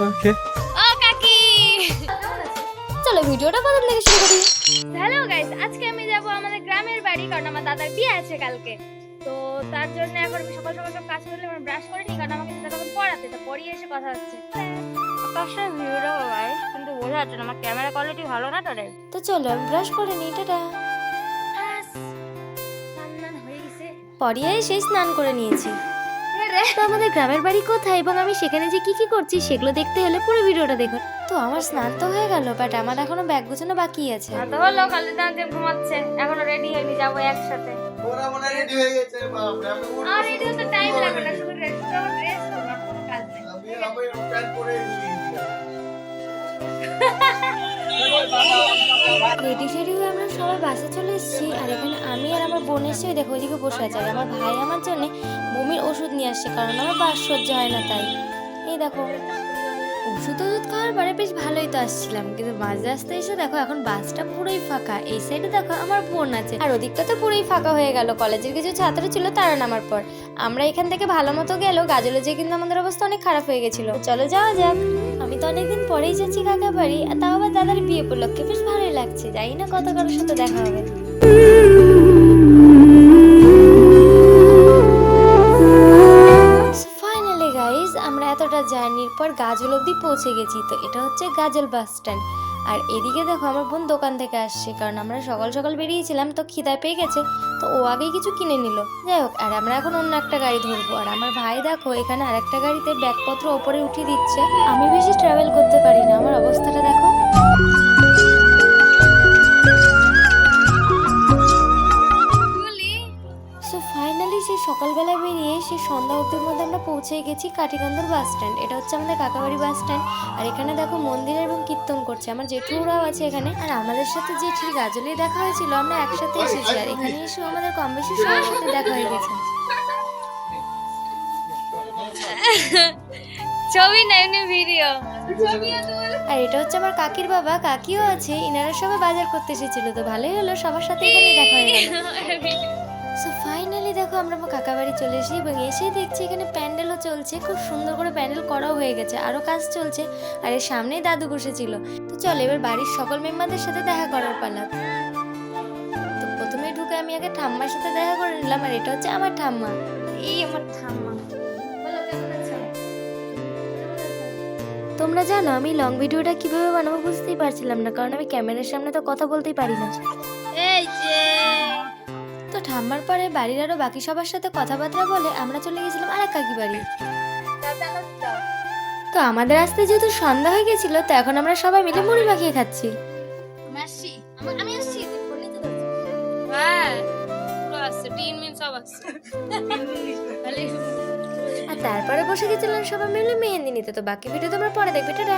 ওকে ও কাকি, চলো ভিডিওটা প্রথম থেকে শুরু করি। হ্যালো গাইস, আজকে আমি যাব আমাদের গ্রামের বাড়ি, কারণ আমার দাদার বিয়ে আছে কালকে। তো তার জন্য এখন আমি সকাল সকাল সব কাজ করলে আমার ব্রাশ করে নি, কারণ আমাকে দাদা তখন পড়াতে, তো পড়িয়ে এসে কথা হচ্ছে। আকাশের ভিডিও গাইস, কিন্তু বোঝা যাচ্ছে না আমার ক্যামেরা কোয়ালিটি ভালো না তোরে। তো চলো আমি ব্রাশ করে নিই, টাটা। স্নান হয়ে গেছে। পরিয়ে এসে স্নান করে নিয়েছি। তো আমাদের গ্রামের বাড়ি কোথায় এবং আমি সেখানে যে কি কি করছি সেগুলো দেখতে হলে পুরো ভিডিওটা দেখুন। তো আমার স্নান তো হয়ে গেল, বাট আমার এখনো ব্যাগ গোছানো বাকি আছে। তো হলো, কালকে দাঁতে ঘুমাচ্ছে, এখনো রেডি হয়নি, যাবো একসাথে। ওরা মনে রেডি হয়ে গেছে বাপ রে, আমি উঠবো আর রেডি হতে টাইম লাগবে না, শুধু ড্রেস করবো, আর কোনো কাজ নেই। আমি প্যান্ট পরে রেডি শেডি হয়ে আমরা সবাই বাসে চলে এসেছি। আর এখানে আমি আর আমার বোন এসে দেখো ওইদিকে বসে আছে। আর আমার ভাই আমার জন্য বমির ওষুধ নিয়ে আসছে, কারণ আমার বাস সহ্য হয় না তাই। এই দেখো ওষুধ খাওয়ার পরে বেশ ভালোই তো আসছিলাম, কিন্তু মাঝ রাস্তায় এসে দেখো এখন বাসটা পুরোই ফাঁকা। এই সাইডে দেখো আমার বোন আছে, আর ওদিকটা তো পুরোই ফাঁকা হয়ে গেল। কলেজের কিছু ছাত্র ছিল তারা নামার পর আমরা এখান থেকে ভালো মতো গেল গাজলে, যে কিন্তু আমাদের অবস্থা অনেক খারাপ হয়ে গেছিল। চলো যাওয়া যাক। আমি তো অনেকদিন পরেই যাচ্ছি কাকা বাড়ি, আর তাও আবার দাদার বিয়ে উপলক্ষে, বেশ ভালোই লাগছে। জানি না কত কারোর সাথে দেখা হবে। ফাইনালি গাইস, আমরা এতটা জার্নির পর গাজল অবধি পৌঁছে গেছি। তো এটা হচ্ছে গাজল বাস স্ট্যান্ড। আর এদিকে দেখো আমার বোন দোকান থেকে আসছে, কারণ আমরা সকাল সকাল বেরিয়েছিলাম, তো খিদায় পেয়ে গেছে, তো ও আগেই কিছু কিনে নিল। যাই হোক, আর আমরা এখন অন্য একটা গাড়ি ধরবো। আর আমার ভাই দেখো এখানে আরেকটা গাড়িতে ব্যাগপত্র ওপরে উঠিয়ে দিচ্ছে। আমি বেশি ট্রাভেল করতে পারি না, আমার অবস্থাটা দেখো। সো ফাইনালি সেই সকালবেলা বেরিয়ে সেই সন্ধ্যা অবধির মধ্যে আমরা পৌঁছে গেছি কাঠিগন্ধর বাস স্ট্যান্ড। এটা হচ্ছে আমাদের কাকাবাড়ি বাস স্ট্যান্ড। আর এখানে দেখো মন্দির এবং কীর্তন করছে আমার জেঠুরাও আছে এখানে। আর আমাদের সাথে জেঠির গাজলেই দেখা হয়েছিল, আমরা একসাথে এসেছি। আর এখানে এসে আমাদের কম বেশি সবার সাথে দেখা হয়ে গেছে। ছবি না, এমনি ভিডিও। আর এটা হচ্ছে আমার কাকির বাবা, কাকিও আছে। ইনারা সবাই বাজার করতে এসেছিল, তো ভালোই হলো, সবার সাথে এখানে দেখা হয়ে গেল। সো ফাইনালি দেখো আমরা আমার কাকা বাড়ি চলে এসেছি, এবং এসেই দেখছি এখানে প্যান্ডেলও চলছে। খুব সুন্দর করে প্যান্ডেল করাও হয়ে গেছে, আরও কাজ চলছে। আর এর সামনেই দাদু বসেছিল। তো চল এবার বাড়ির সকল মেম্বারদের সাথে দেখা করার পালা। তো প্রথমে ঢুকে আমি আগে ঠাম্মার সাথে দেখা করে নিলাম। আর এটা হচ্ছে আমার ঠাম্মা। এই আমার ঠাম্মা। বলো কেমন আছো? তোমরা জানো আমি লং ভিডিওটা কিভাবে বানাবো বুঝতেই পারছিলাম না, কারণ আমি ক্যামেরার সামনে তো কথা বলতেই পারি না। এই যে তো ঠাম্মার পরে বাড়ির আরো বাকি সবার সাথে কথাবার্তা বলে আমরা চলে গেছিলাম আর এক কাকি বাড়ি। তো আমাদের আসতে যেহেতু সন্ধ্যা হয়ে গেছিল, তো এখন আমরা সবাই মিলে মুড়ি মাখিয়ে খাচ্ছি। আমি আসছি, ফোনে তো ধরছি। হ্যাঁ, পুরো আসছে, 3 মিনিট সব আসছে। আর তারপরে বসে গেছিলাম সবাই মিলে মেহেন্দি নিতে। তো বাকি ভিডিও তোমরা পরে দেখবে, টাটা।